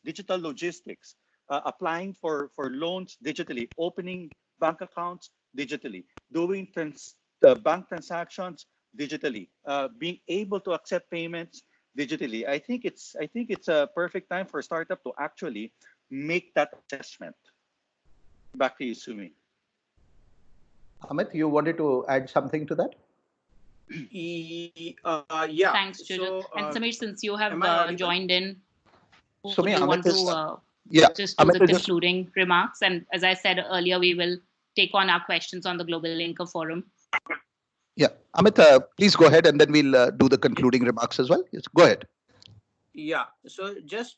H: digital logistics, applying for loans digitally, opening bank accounts digitally, doing bank transactions digitally, being able to accept payments digitally. I think it's a perfect time for a startup to actually make that assessment. Back to you, Sumi.
A: Amit, you wanted to add something to that?
C: Yeah.
D: Thanks, Jojo.
C: So,
D: And Samir, since you have
C: am I audible?
D: joined in,
A: So,
D: do you want
A: Amit is,
D: to
A: yeah,
D: just do
A: Amit
D: the
A: is just,
D: concluding remarks? And as I said earlier, we will take on our questions on the Global Linker Forum.
A: yeah, Amit, please go ahead and then we'll do the concluding remarks as well. Yes, go ahead.
C: Yeah. So just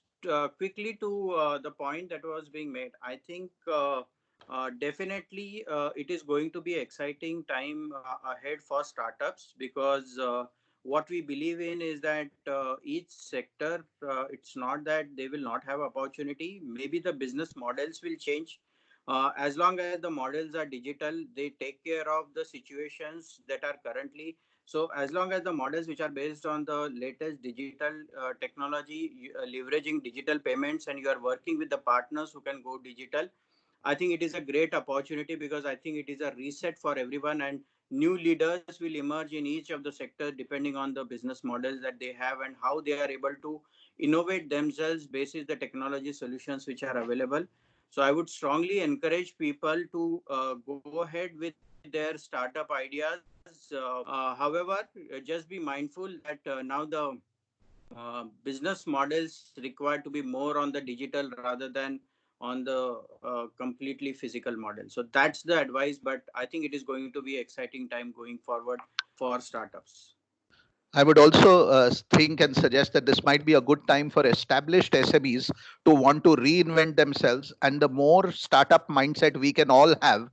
C: quickly to the point that was being made, I think definitely it is going to be exciting time ahead for startups, because what we believe in is that each sector, it's not that they will not have opportunity. Maybe the business models will change. As long as the models are digital, they take care of the situations that are currently. So as long as the models which are based on the latest digital technology, leveraging digital payments, and you are working with the partners who can go digital, I think it is a great opportunity, because I think it is a reset for everyone, and new leaders will emerge in each of the sectors depending on the business models that they have and how they are able to innovate themselves based on the technology solutions which are available. So I would strongly encourage people to go ahead with their startup ideas. However, just be mindful that now the business models required to be more on the digital rather than on the completely physical model. So that's the advice, but I think it is going to be exciting time going forward for startups.
A: I would also think and suggest that this might be a good time for established SMEs to want to reinvent themselves, and the more startup mindset we can all have.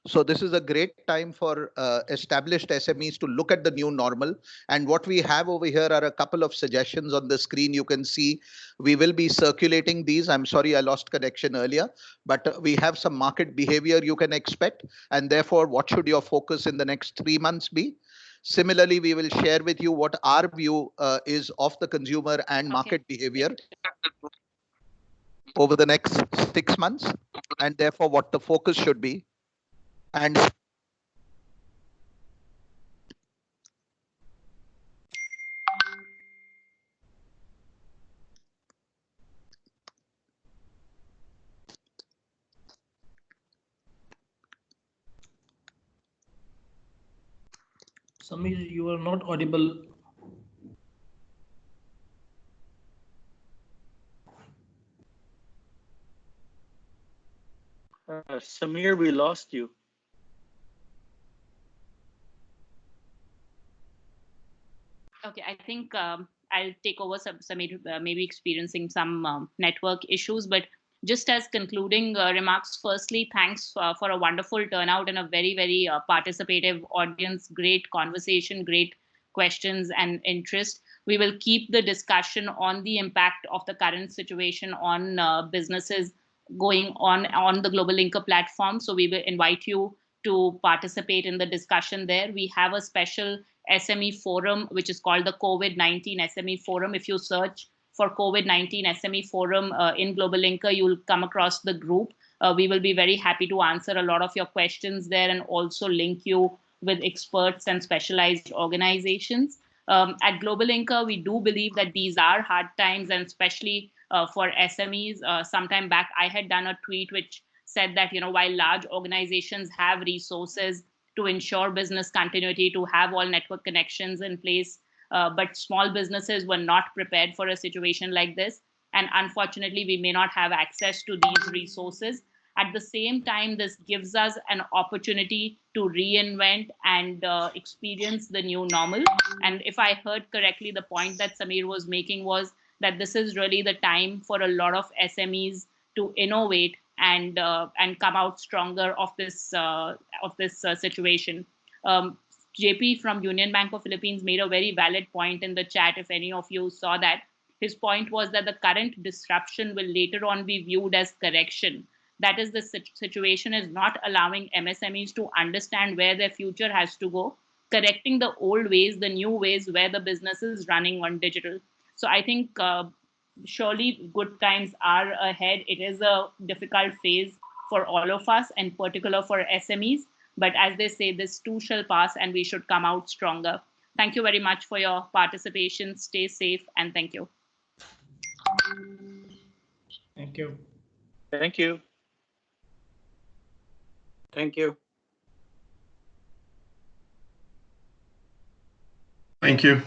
A: So this is a great time for established SMEs to look at the new normal. And what we have over here are a couple of suggestions on the screen. You can see we will be circulating these. I'm sorry, I lost connection earlier, but we have some market behavior you can expect. And therefore, what should your focus in the next 3 months be? Similarly, we will share with you what our view is of the consumer and market behavior over the next 6 months, and therefore what the focus should be. And
E: Samir, you are not audible.
H: Samir, we lost you.
D: Okay, I think I'll take over. Samir maybe experiencing some network issues, but just as concluding remarks, firstly, thanks for a wonderful turnout and a very, very participative audience. Great conversation, great questions and interest. We will keep the discussion on the impact of the current situation on businesses going on the Global Linker platform. So we will invite you to participate in the discussion there. We have a special SME forum, which is called the COVID-19 SME Forum. If you search for COVID-19 SME Forum in Global Linker, you'll come across the group. We will be very happy to answer a lot of your questions there and also link you with experts and specialized organizations. At Global Linker, we do believe that these are hard times, and especially for SMEs. Sometime back, I had done a tweet which said that, while large organizations have resources to ensure business continuity, to have all network connections in place, but small businesses were not prepared for a situation like this. And unfortunately, we may not have access to these resources. At the same time, this gives us an opportunity to reinvent and experience the new normal. And if I heard correctly, the point that Samir was making was that this is really the time for a lot of SMEs to innovate and come out stronger of this situation. JP from Union Bank of Philippines made a very valid point in the chat. If any of you saw that, his point was that the current disruption will later on be viewed as correction. That is, the situation is not allowing MSMEs to understand where their future has to go, correcting the old ways, the new ways where the business is running on digital. So I think surely good times are ahead. It is a difficult phase for all of us, and particular for SMEs. But as they say, this too shall pass and we should come out stronger. Thank you very much for your participation. Stay safe and thank you.
E: Thank you.
H: Thank you.
C: Thank you.
J: Thank you.